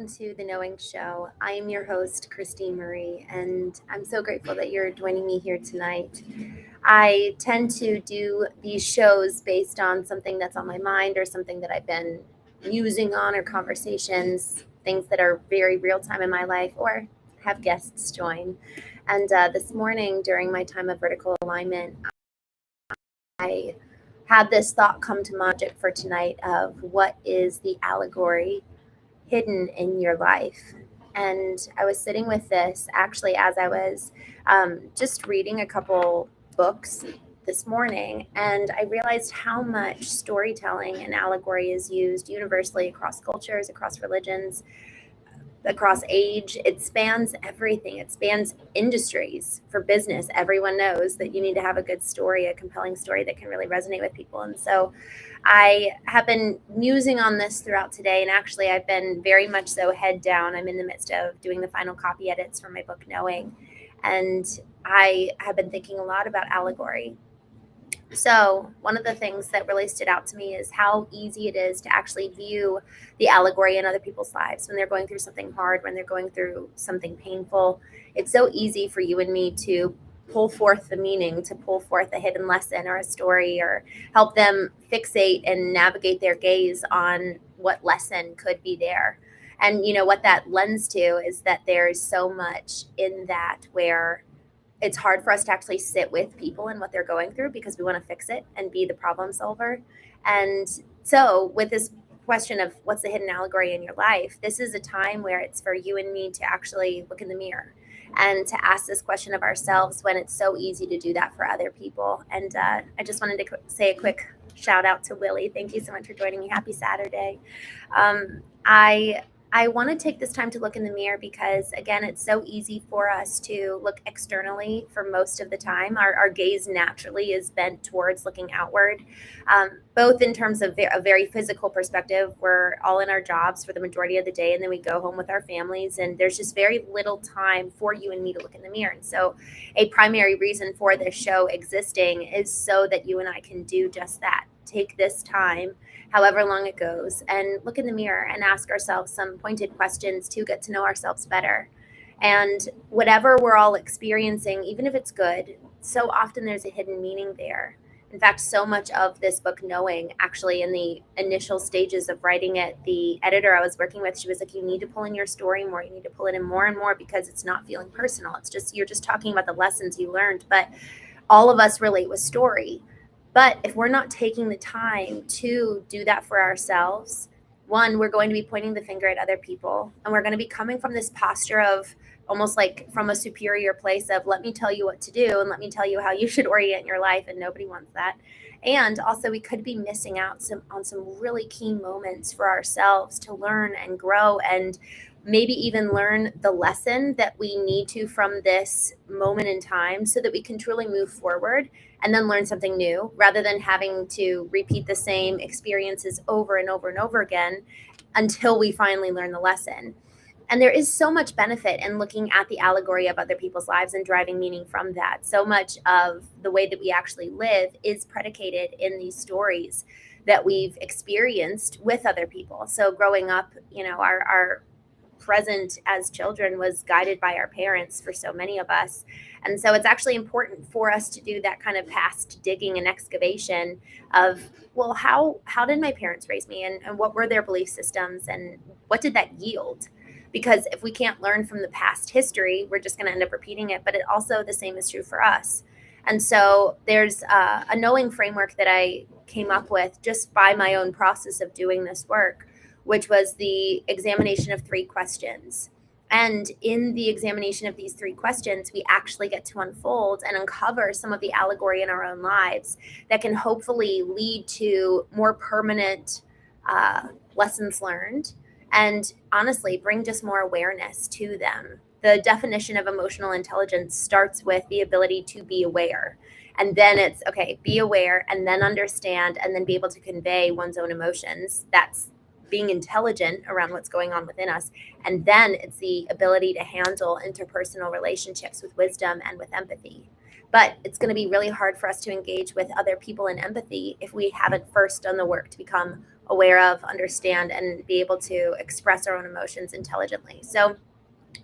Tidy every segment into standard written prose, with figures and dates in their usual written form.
welcome to the 𝐸𝐚𝐢𝐥𝐲. I am your host, Christene Marie, and I'm so grateful that you're joining me here tonight. I tend to do these shows based on something that's on my mind or something that I've been musing on or conversations, things that are very real time in my life, or have guests join. And this morning, during my time of vertical alignment, I had this thought come to mind for tonight of what is the allegory hidden in your life. And I was sitting with this actually as I was just reading a couple books this morning, and I realized how much storytelling and allegory is used universally across cultures, across religions, across age. It spans everything. It spans industries. For business, everyone knows that you need to have a good story, a compelling story that can really resonate with people. And so I have been musing on this throughout today, and actually I've been very much so head down. I'm in the midst of doing the final copy edits for my book 𝐸𝐚𝐢𝐥𝐲, and I have been thinking a lot about allegory. So one of the things that really stood out to me is how easy it is to actually view the allegory in other people's lives when they're going through something hard, when they're going through something painful. It's so easy for you and me to pull forth the meaning, to pull forth a hidden lesson or a story, or help them fixate and navigate their gaze on what lesson could be there. And you know what that lends to is that there's so much in that where it's hard for us to actually sit with people and what they're going through because we want to fix it and be the problem solver. And so with this question of what's the hidden allegory in your life, this is a time where it's for you and me to actually look in the mirror and to ask this question of ourselves when it's so easy to do that for other people. And I just wanted to say a quick shout out to Willie. Thank you so much for joining me. Happy Saturday. I want to take this time to look in the mirror because, again, it's so easy for us to look externally for most of the time. Our gaze naturally is bent towards looking outward, both in terms of a very physical perspective. We're all in our jobs for the majority of the day, and then we go home with our families, and there's just very little time for you and me to look in the mirror. And so a primary reason for this show existing is so that you and I can do just that. Take this time, however long it goes, and look in the mirror and ask ourselves some pointed questions to get to know ourselves better. And whatever we're all experiencing, even if it's good, so often there's a hidden meaning there. In fact, so much of this book, 𝐸𝐚𝐢𝐥𝐲, actually in the initial stages of writing it, the editor I was working with, she was like, you need to pull in your story more. You need to pull it in more and more because it's not feeling personal. It's just, you're just talking about the lessons you learned. But all of us relate with story. But if we're not taking the time to do that for ourselves, one, we're going to be pointing the finger at other people, and we're going to be coming from this posture of almost like from a superior place of let me tell you what to do and let me tell you how you should orient your life, and nobody wants that. And also we could be missing out on some really key moments for ourselves to learn and grow, and maybe even learn the lesson that we need to from this moment in time so that we can truly move forward and then learn something new rather than having to repeat the same experiences over and over and over again until we finally learn the lesson. And there is so much benefit in looking at the allegory of other people's lives and driving meaning from that. So much of the way that we actually live is predicated in these stories that we've experienced with other people. So growing up, you know, our present as children was guided by our parents for so many of us. And so it's actually important for us to do that kind of past digging and excavation of, well, how did my parents raise me, and what were their belief systems, and what did that yield? Because if we can't learn from the past history, we're just going to end up repeating it. But it also, the same is true for us. And so there's a knowing framework that I came up with just by my own process of doing this work, which was the examination of 3 questions. And in the examination of these 3 questions, we actually get to unfold and uncover some of the allegory in our own lives that can hopefully lead to more permanent lessons learned, and honestly bring just more awareness to them. The definition of emotional intelligence starts with the ability to be aware. And then it's, okay, be aware and then understand and then be able to convey one's own emotions. That's being intelligent around what's going on within us. And then it's the ability to handle interpersonal relationships with wisdom and with empathy. But it's going to be really hard for us to engage with other people in empathy if we haven't first done the work to become aware of, understand, and be able to express our own emotions intelligently. So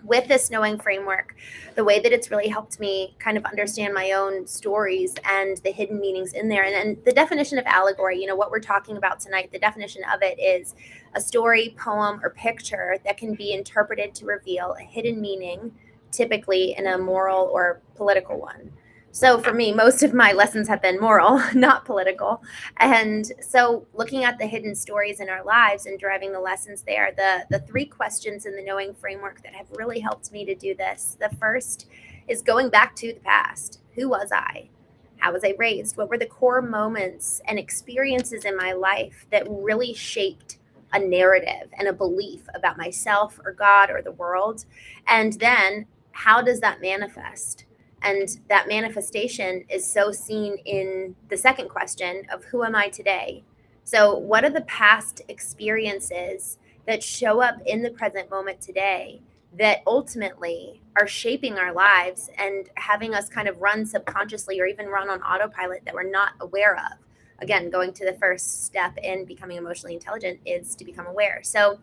with this knowing framework, the way that it's really helped me kind of understand my own stories and the hidden meanings in there. And the definition of allegory, what we're talking about tonight, the definition of it is a story, poem, or picture that can be interpreted to reveal a hidden meaning, typically in a moral or political one. So for me, most of my lessons have been moral, not political. And so looking at the hidden stories in our lives and driving the lessons there, the three questions in the knowing framework that have really helped me to do this. The first is going back to the past. Who was I? How was I raised? What were the core moments and experiences in my life that really shaped a narrative and a belief about myself or God or the world? And then how does that manifest? And that manifestation is so seen in the second question of who am I today? So what are the past experiences that show up in the present moment today that ultimately are shaping our lives and having us kind of run subconsciously or even run on autopilot that we're not aware of? Again, going to the first step in becoming emotionally intelligent is to become aware. So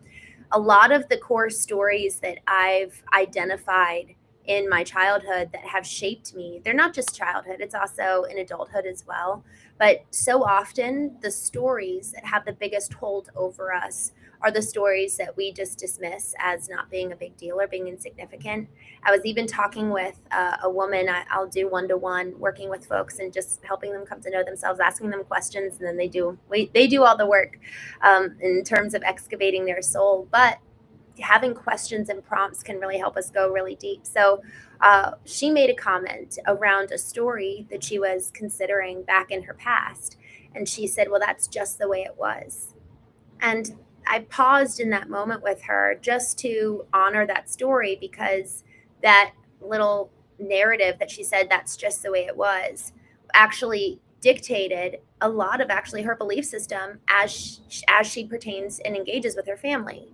a lot of the core stories that I've identified in my childhood that have shaped me, they're not just childhood, it's also in adulthood as well. But so often the stories that have the biggest hold over us are the stories that we just dismiss as not being a big deal or being insignificant. I was even talking with a woman. I'll do one-to-one working with folks and just helping them come to know themselves, asking them questions, and then they do all the work in terms of excavating their soul. But having questions and prompts can really help us go really deep. So she made a comment around a story that she was considering back in her past. And she said, well, that's just the way it was. And I paused in that moment with her just to honor that story, because that little narrative that she said, that's just the way it was, actually dictated a lot of actually her belief system as she pertains and engages with her family.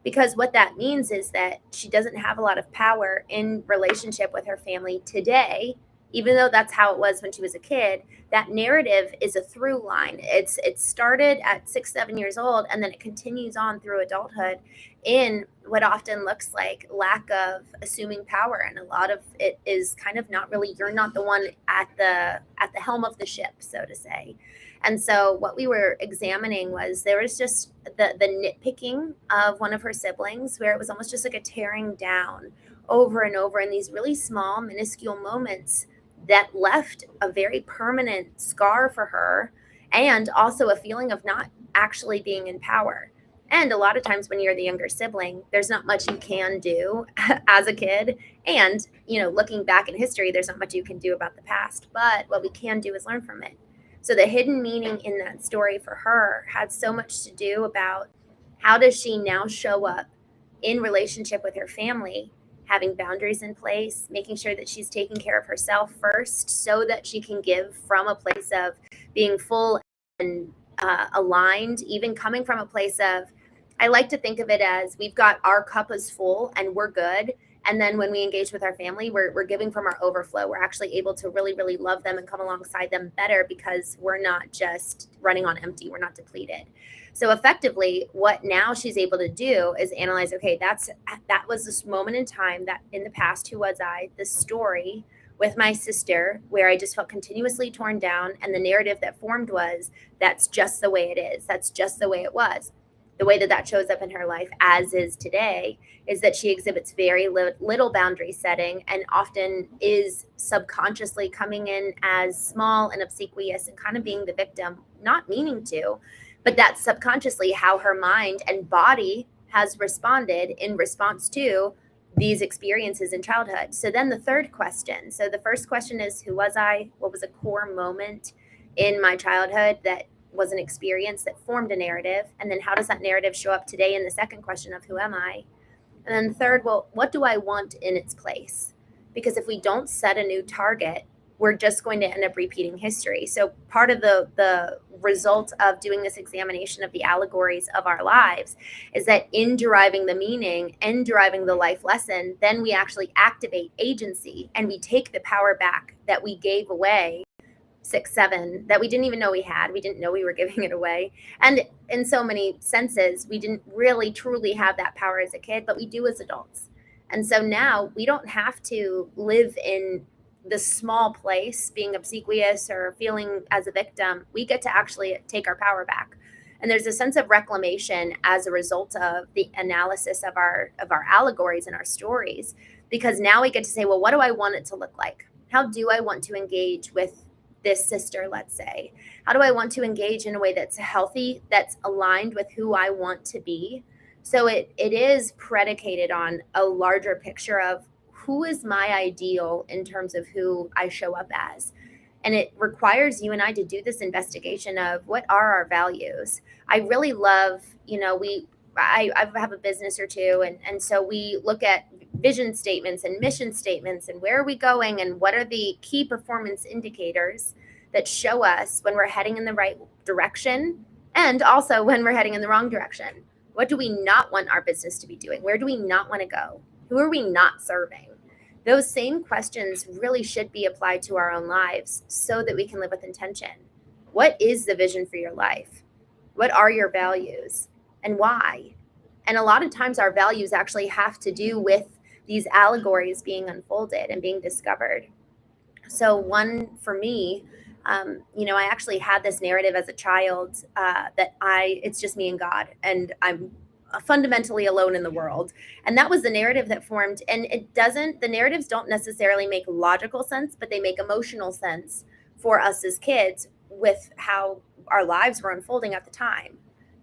Because what that means is that she doesn't have a lot of power in relationship with her family today, even though that's how it was when she was a kid. That narrative is a through line. It started at 6, 7 years old, and then it continues on through adulthood in what often looks like lack of assuming power. And a lot of it is kind of not really, you're not the one at the helm of the ship, so to say. And so what we were examining was there was just the nitpicking of one of her siblings, where it was almost just like a tearing down over and over in these really small, minuscule moments that left a very permanent scar for her, and also a feeling of not actually being in power. And a lot of times when you're the younger sibling, there's not much you can do as a kid. And, looking back in history, there's not much you can do about the past. But what we can do is learn from it. So the hidden meaning in that story for her had so much to do about how does she now show up in relationship with her family, having boundaries in place, making sure that she's taking care of herself first so that she can give from a place of being full and aligned, even coming from a place of, I like to think of it as we've got our cup is full and we're good. And then when we engage with our family, we're giving from our overflow. We're actually able to really, really love them and come alongside them better because we're not just running on empty. We're not depleted. So effectively, what now she's able to do is analyze, okay, that was this moment in time that in the past, who was I? This story with my sister where I just felt continuously torn down. And the narrative that formed was, that's just the way it is. That's just the way it was. The way that shows up in her life, as is today, is that she exhibits very little boundary setting and often is subconsciously coming in as small and obsequious and kind of being the victim, not meaning to, but that's subconsciously how her mind and body has responded in response to these experiences in childhood. So then the third question. So the first question is, who was I? What was a core moment in my childhood that was an experience that formed a narrative? And then how does that narrative show up today in the second question of who am I? And then third, well, what do I want in its place? Because if we don't set a new target, we're just going to end up repeating history. So part of the result of doing this examination of the allegories of our lives is that in deriving the meaning and deriving the life lesson, then we actually activate agency and we take the power back that we gave away 6, 7 that we didn't even know we had. We didn't know we were giving it away. And in so many senses, we didn't really truly have that power as a kid, but we do as adults. And so now we don't have to live in the small place being obsequious or feeling as a victim. We get to actually take our power back. And there's a sense of reclamation as a result of the analysis of our allegories and our stories, because now we get to say, well, what do I want it to look like? How do I want to engage with this sister, let's say? How do I want to engage in a way that's healthy, that's aligned with who I want to be? So it is predicated on a larger picture of who is my ideal in terms of who I show up as. And it requires you and I to do this investigation of what are our values. I really love, I have a business or two. And so we look at vision statements and mission statements and where are we going and what are the key performance indicators that show us when we're heading in the right direction and also when we're heading in the wrong direction. What do we not want our business to be doing? Where do we not want to go? Who are we not serving? Those same questions really should be applied to our own lives so that we can live with intention. What is the vision for your life? What are your values and why? And a lot of times our values actually have to do with these allegories being unfolded and being discovered. So one for me, I actually had this narrative as a child that it's just me and God, and I'm fundamentally alone in the world. And that was the narrative that formed. And the narratives don't necessarily make logical sense, but they make emotional sense for us as kids with how our lives were unfolding at the time.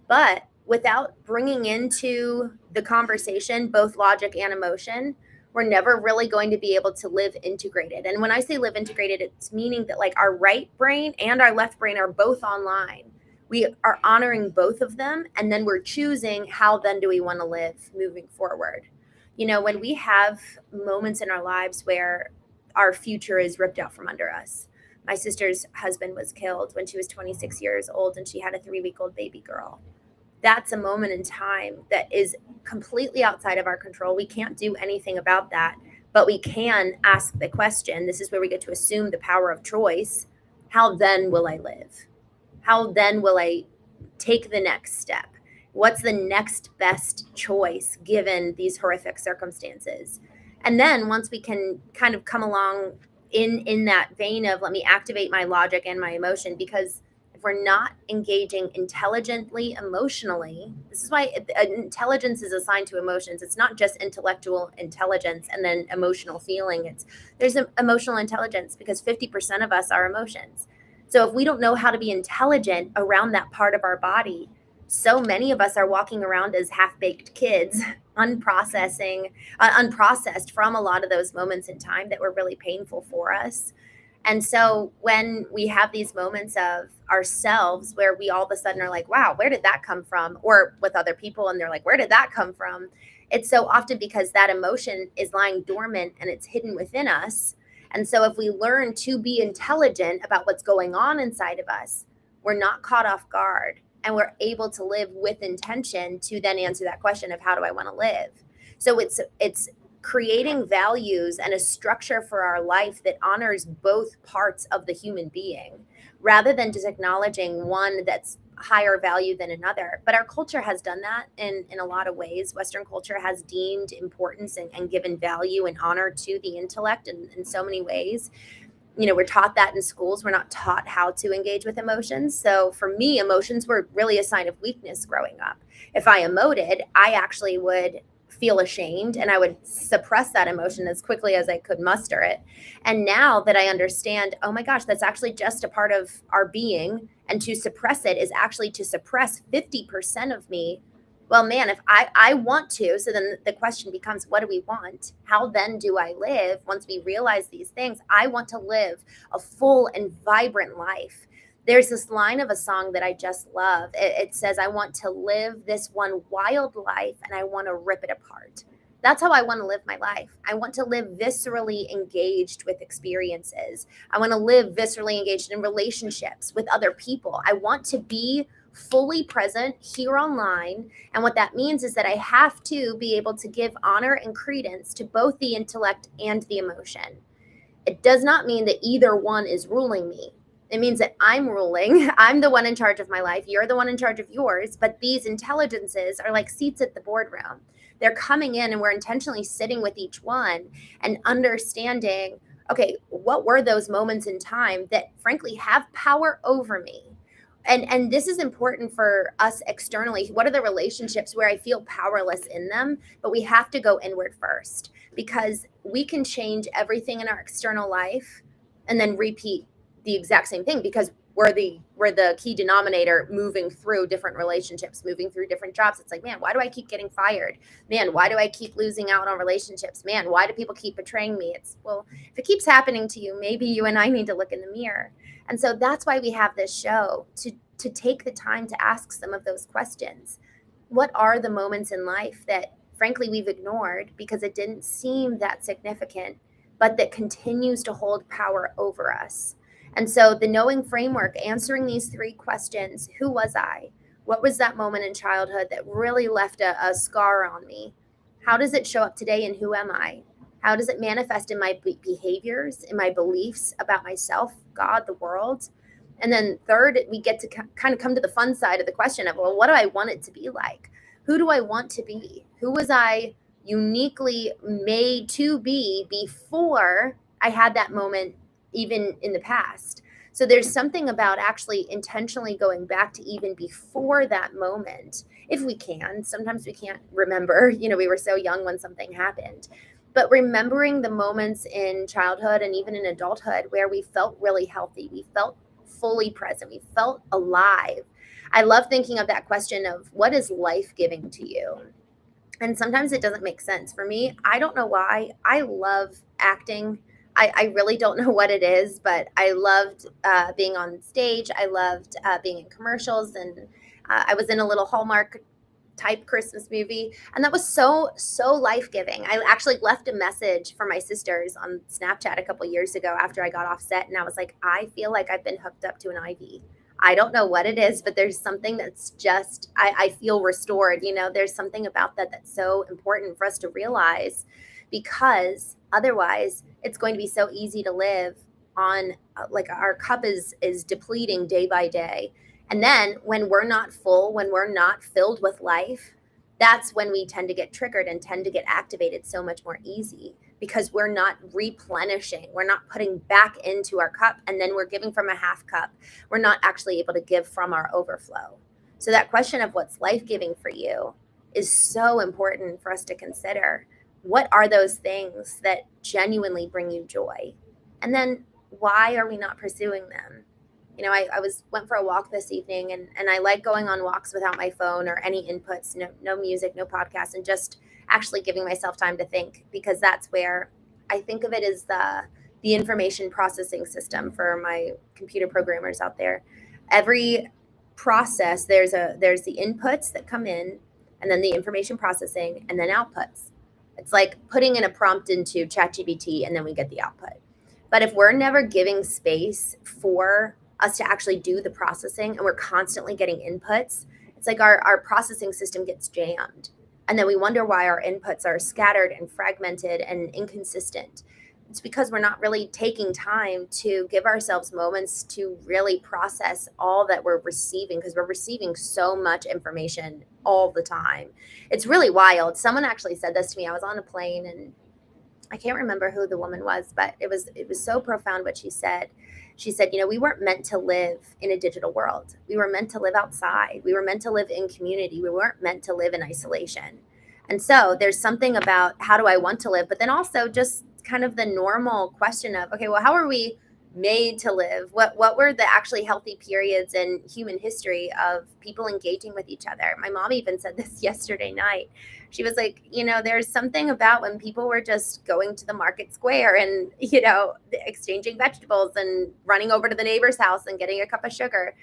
But without bringing into the conversation both logic and emotion, we're never really going to be able to live integrated. And when I say live integrated, it's meaning that like our right brain and our left brain are both online. We are honoring both of them, and then we're choosing how then do we want to live moving forward. When we have moments in our lives where our future is ripped out from under us. My sister's husband was killed when she was 26 years old, and she had a 3-week-old baby girl. That's a moment in time that is completely outside of our control. We can't do anything about that, but we can ask the question. This is where we get to assume the power of choice. How then will I live? How then will I take the next step? What's the next best choice given these horrific circumstances? And then once we can kind of come along in that vein of let me activate my logic and my emotion, because if we're not engaging intelligently, emotionally, this is why intelligence is assigned to emotions. It's not just intellectual intelligence and then emotional feeling. There's emotional intelligence because 50% of us are emotions. So if we don't know how to be intelligent around that part of our body, so many of us are walking around as half-baked kids, unprocessed from a lot of those moments in time that were really painful for us. And so when we have these moments of ourselves where we all of a sudden are like, wow, where did that come from? Or with other people and they're like, where did that come from? It's so often because that emotion is lying dormant and it's hidden within us. And so if we learn to be intelligent about what's going on inside of us, we're not caught off guard and we're able to live with intention to then answer that question of how do I want to live? So it's creating values and a structure for our life that honors both parts of the human being rather than just acknowledging one that's higher value than another. But our culture has done that in a lot of ways. Western culture has deemed importance and given value and honor to the intellect in so many ways. We're taught that in schools. We're not taught how to engage with emotions. So for me, emotions were really a sign of weakness growing up. If I emoted, I actually would feel ashamed and I would suppress that emotion as quickly as I could muster it. And now that I understand, oh my gosh, that's actually just a part of our being, and to suppress it is actually to suppress 50% of me. Well, man, if I want to, so then the question becomes, what do we want? How then do I live? Once we realize these things, I want to live a full and vibrant life. There's this line of a song that I just love. It says, I want to live this one wild life and I want to rip it apart. That's how I want to live my life. I want to live viscerally engaged with experiences. I want to live viscerally engaged in relationships with other people. I want to be fully present here online. And what that means is that I have to be able to give honor and credence to both the intellect and the emotion. It does not mean that either one is ruling me. It means that I'm ruling. I'm the one in charge of my life. You're the one in charge of yours. But these intelligences are like seats at the boardroom. They're coming in and we're intentionally sitting with each one and understanding, okay, what were those moments in time that frankly have power over me? And this is important for us externally. What are the relationships where I feel powerless in them? But we have to go inward first, because we can change everything in our external life and then repeat the exact same thing, because we're the key denominator moving through different relationships, moving through different jobs. It's like, man, why do I keep getting fired? Man, why do I keep losing out on relationships? Man, why do people keep betraying me? It's, well, if it keeps happening to you, maybe you and I need to look in the mirror. And so that's why we have this show, to take the time to ask some of those questions. What are the moments in life that frankly we've ignored because it didn't seem that significant, but that continues to hold power over us? And so the knowing framework, answering these three questions: who was I? What was that moment in childhood that really left a scar on me? How does it show up today, and who am I? How does it manifest in my behaviors, in my beliefs about myself, God, the world? And then third, we get to kind of come to the fun side of the question of, well, what do I want it to be like? Who do I want to be? Who was I uniquely made to be before I had that moment, even in the past? So there's something about actually intentionally going back to even before that moment, if we can. Sometimes we can't remember, we were so young when something happened. But remembering the moments in childhood and even in adulthood where we felt really healthy, we felt fully present, we felt alive. I love thinking of that question of, what is life giving to you? And sometimes it doesn't make sense. For me, I don't know why. I love acting. I really don't know what it is, but I loved being on stage. I loved being in commercials, and I was in a little Hallmark type Christmas movie, and that was so life-giving. I actually left a message for my sisters on Snapchat a couple years ago after I got off set, and I was like, I feel like I've been hooked up to an IV. I don't know what it is, but there's something that's just, I feel restored. There's something about that that's so important for us to realize, because otherwise it's going to be so easy to live on like our cup is depleting day by day. And then when we're not full, when we're not filled with life, that's when we tend to get triggered and tend to get activated so much more easy, because we're not replenishing. We're not putting back into our cup, and then we're giving from a half cup. We're not actually able to give from our overflow. So that question of what's life-giving for you is so important for us to consider. What are those things that genuinely bring you joy? And then why are we not pursuing them? I went for a walk this evening, and I like going on walks without my phone or any inputs, no music, no podcast, and just actually giving myself time to think, because that's where I think of it as the information processing system for my computer programmers out there. Every process, there's the inputs that come in, and then the information processing, and then outputs. It's like putting in a prompt into ChatGPT, and then we get the output. But if we're never giving space for us to actually do the processing, and we're constantly getting inputs, it's like our processing system gets jammed. And then we wonder why our inputs are scattered and fragmented and inconsistent. It's because we're not really taking time to give ourselves moments to really process all that we're receiving, because we're receiving so much information all the time. It's really wild. Someone actually said this to me. I was on a plane, and I can't remember who the woman was, but it was so profound what she said. She said, we weren't meant to live in a digital world. We were meant to live outside. We were meant to live in community. We weren't meant to live in isolation. And so there's something about, how do I want to live? But then also just kind of the normal question of, okay, well, how are we made to live? What were the actually healthy periods in human history of people engaging with each other? My mom even said this yesterday night. She was like, there's something about when people were just going to the market square and, exchanging vegetables and running over to the neighbor's house and getting a cup of sugar.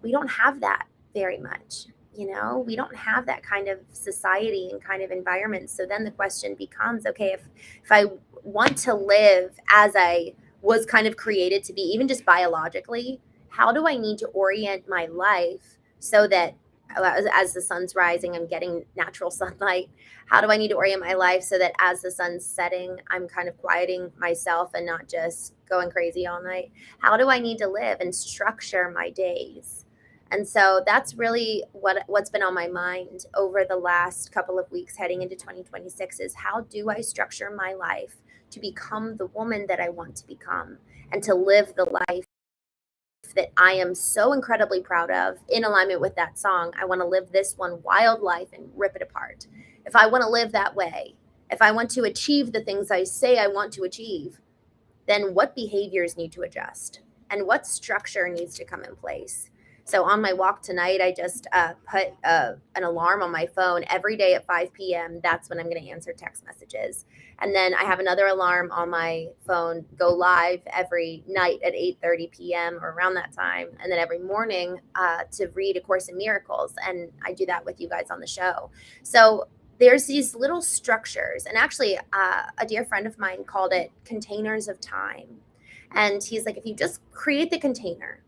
We don't have that very much. We don't have that kind of society and kind of environment. So then the question becomes, okay, if I want to live as I was kind of created to be, even just biologically, how do I need to orient my life so that as the sun's rising, I'm getting natural sunlight? How do I need to orient my life so that as the sun's setting, I'm kind of quieting myself and not just going crazy all night? How do I need to live and structure my days? And so that's really what's been on my mind over the last couple of weeks heading into 2026 is how do I structure my life to become the woman that I want to become and to live the life that I am so incredibly proud of in alignment with that song. I want to live this one wild life and rip it apart. If I want to live that way, if I want to achieve the things I say I want to achieve, then what behaviors need to adjust and what structure needs to come in place? So on my walk tonight, I just put an alarm on my phone every day at 5 p.m. That's when I'm going to answer text messages. And then I have another alarm on my phone go live every night at 8:30 p.m. or around that time. And then every morning to read A Course in Miracles. And I do that with you guys on the show. So there's these little structures. And actually, a dear friend of mine called it containers of time. And he's like, if you just create the container,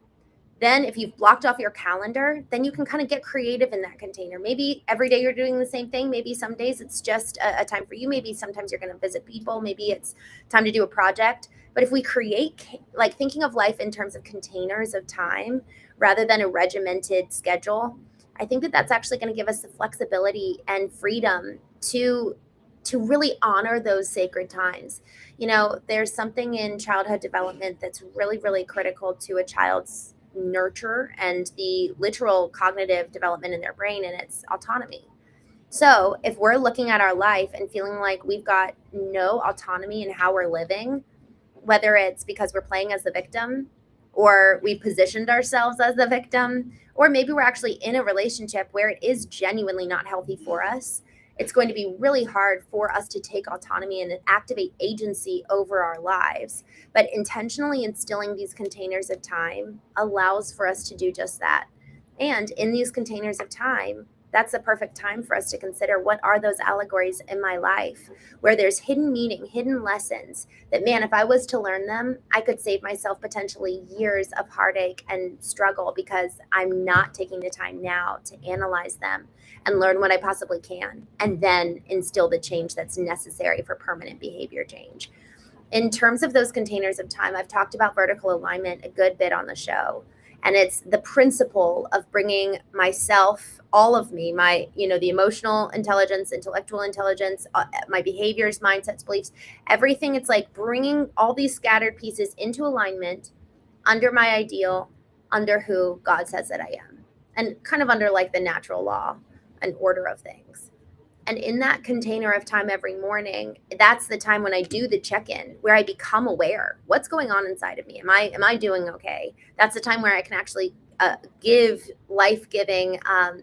then if you've blocked off your calendar, then you can kind of get creative in that container. Maybe every day you're doing the same thing. Maybe some days it's just a time for you. Maybe sometimes you're going to visit people. Maybe it's time to do a project. But if we create, like thinking of life in terms of containers of time rather than a regimented schedule, I think that that's actually going to give us the flexibility and freedom to really honor those sacred times. You know, there's something in childhood development that's really, really critical to a child's nurture and the literal cognitive development in their brain, and it's autonomy. So if we're looking at our life and feeling like we've got no autonomy in how we're living, whether it's because we're playing as the victim or we positioned ourselves as the victim, or maybe we're actually in a relationship where it is genuinely not healthy for us, it's going to be really hard for us to take autonomy and activate agency over our lives. But intentionally instilling these containers of time allows for us to do just that. And in these containers of time, that's the perfect time for us to consider what are those allegories in my life where there's hidden meaning, hidden lessons that, man, if I was to learn them, I could save myself potentially years of heartache and struggle because I'm not taking the time now to analyze them and learn what I possibly can, and then instill the change that's necessary for permanent behavior change. In terms of those containers of time, I've talked about vertical alignment a good bit on the show. And it's the principle of bringing myself, all of me, my, the emotional intelligence, intellectual intelligence, my behaviors, mindsets, beliefs, everything. It's like bringing all these scattered pieces into alignment under my ideal, under who God says that I am, and kind of under like the natural law and order of things. And in that container of time every morning, that's the time when I do the check-in, where I become aware. What's going on inside of me? Am I doing okay? That's the time where I can actually give life-giving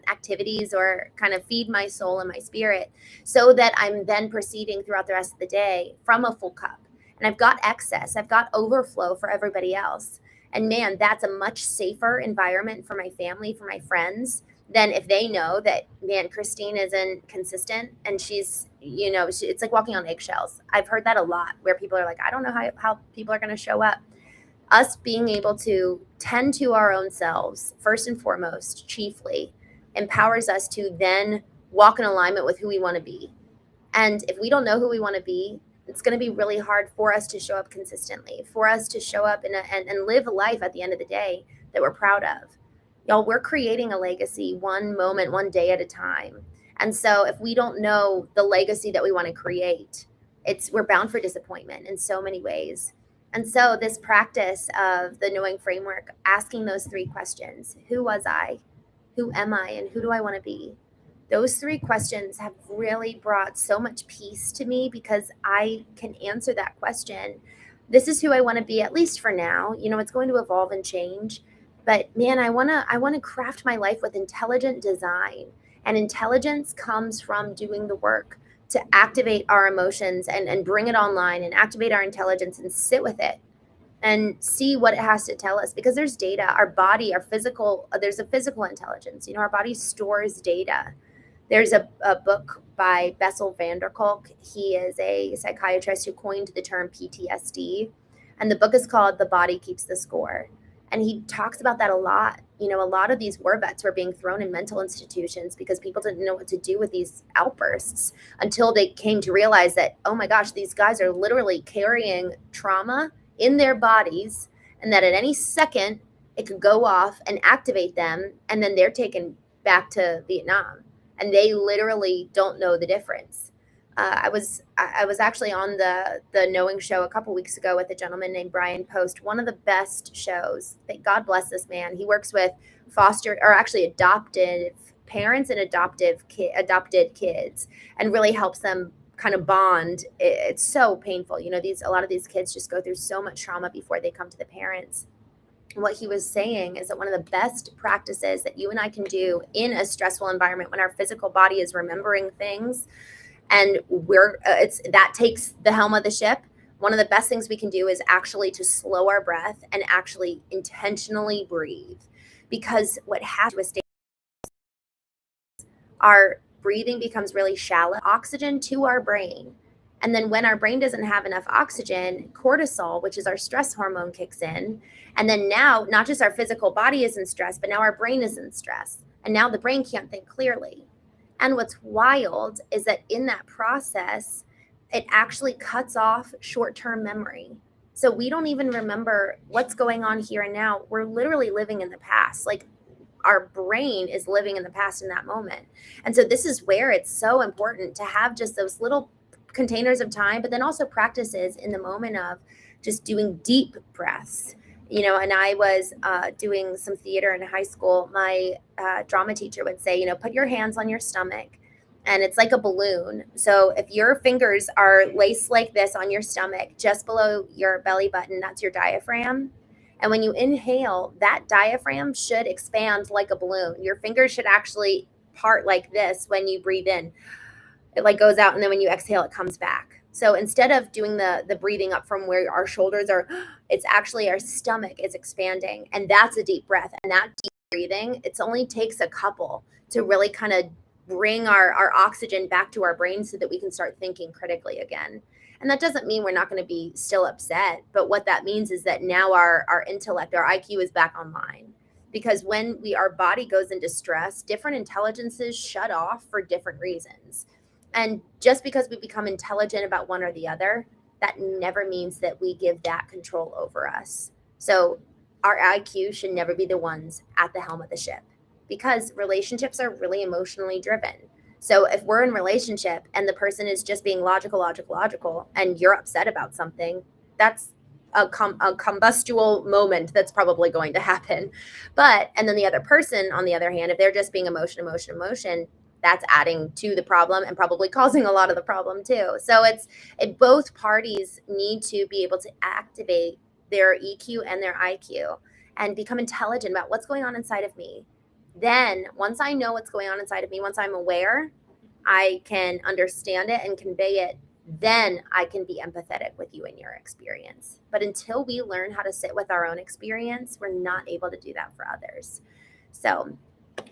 activities or kind of feed my soul and my spirit so that I'm then proceeding throughout the rest of the day from a full cup. And I've got excess. I've got overflow for everybody else. And man, that's a much safer environment for my family, for my friends, than if they know that, man, Christene isn't consistent and she's, it's like walking on eggshells. I've heard that a lot where people are like, I don't know how people are going to show up. Us being able to tend to our own selves, first and foremost, chiefly, empowers us to then walk in alignment with who we want to be. And if we don't know who we want to be, it's going to be really hard for us to show up consistently, for us to show up and live a life at the end of the day that we're proud of. Y'all, we're creating a legacy one moment, one day at a time. And so if we don't know the legacy that we want to create, we're bound for disappointment in so many ways. And so this practice of the knowing framework, asking those three questions, who was I, who am I, and who do I want to be? Those three questions have really brought so much peace to me because I can answer that question. This is who I want to be, at least for now. It's going to evolve and change. But man, I want to craft my life with intelligent design. And intelligence comes from doing the work to activate our emotions and bring it online and activate our intelligence and sit with it and see what it has to tell us. Because there's data, our body, our physical, there's a physical intelligence. Our body stores data. There's a book by Bessel van der Kolk. He is a psychiatrist who coined the term PTSD. And the book is called The Body Keeps the Score. And he talks about that a lot. You know, a lot of these war vets were being thrown in mental institutions because people didn't know what to do with these outbursts until they came to realize that, oh my gosh, these guys are literally carrying trauma in their bodies, and that at any second it could go off and activate them, and then they're taken back to Vietnam, and they literally don't know the difference. I was actually on the Knowing show a couple weeks ago with a gentleman named Brian Post. One of the best shows. God bless this man. He works with foster, or actually adoptive parents and adopted kids, and really helps them kind of bond. It's so painful. You know, a lot of these kids just go through so much trauma before they come to the parents. And what he was saying is that one of the best practices that you and I can do in a stressful environment, when our physical body is remembering things and that takes the helm of the ship, one of the best things we can do is actually to slow our breath and actually intentionally breathe. Because what happens is our breathing becomes really shallow, oxygen to our brain. And then when our brain doesn't have enough oxygen, cortisol, which is our stress hormone, kicks in. And then now, not just our physical body is in stress, but now our brain is in stress. And now the brain can't think clearly. And what's wild is that in that process, it actually cuts off short-term memory. So we don't even remember what's going on here and now. We're literally living in the past. Like, our brain is living in the past in that moment. And so this is where it's so important to have just those little containers of time, but then also practices in the moment of just doing deep breaths. You know, and I was doing some theater in high school. My drama teacher would say, you know, put your hands on your stomach, and it's like a balloon. So if your fingers are laced like this on your stomach, just below your belly button, that's your diaphragm. And when you inhale, that diaphragm should expand like a balloon. Your fingers should actually part like this when you breathe in. It like goes out, and then when you exhale, it comes back. So instead of doing the breathing up from where our shoulders are, it's actually our stomach is expanding. And that's a deep breath. And that deep breathing, it only takes a couple to really kind of bring our oxygen back to our brain so that we can start thinking critically again. And that doesn't mean we're not going to be still upset. But what that means is that now our intellect, our IQ is back online. Because when our body goes into stress, different intelligences shut off for different reasons. And just because we become intelligent about one or the other, that never means that we give that control over us. So our IQ should never be the ones at the helm of the ship, because relationships are really emotionally driven. So if we're in a relationship and the person is just being logical, and you're upset about something, that's a combustible moment that's probably going to happen. And then the other person, on the other hand, if they're just being emotion, that's adding to the problem and probably causing a lot of the problem too. So both parties need to be able to activate their EQ and their IQ and become intelligent about what's going on inside of me. Then once I know what's going on inside of me, once I'm aware, I can understand it and convey it. Then I can be empathetic with you and your experience. But until we learn how to sit with our own experience, we're not able to do that for others. So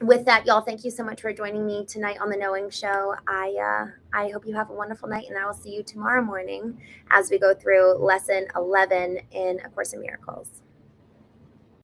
with that, y'all, thank you so much for joining me tonight on the Knowing Show. I hope you have a wonderful night, and I will see you tomorrow morning as we go through lesson 11 in A Course in Miracles.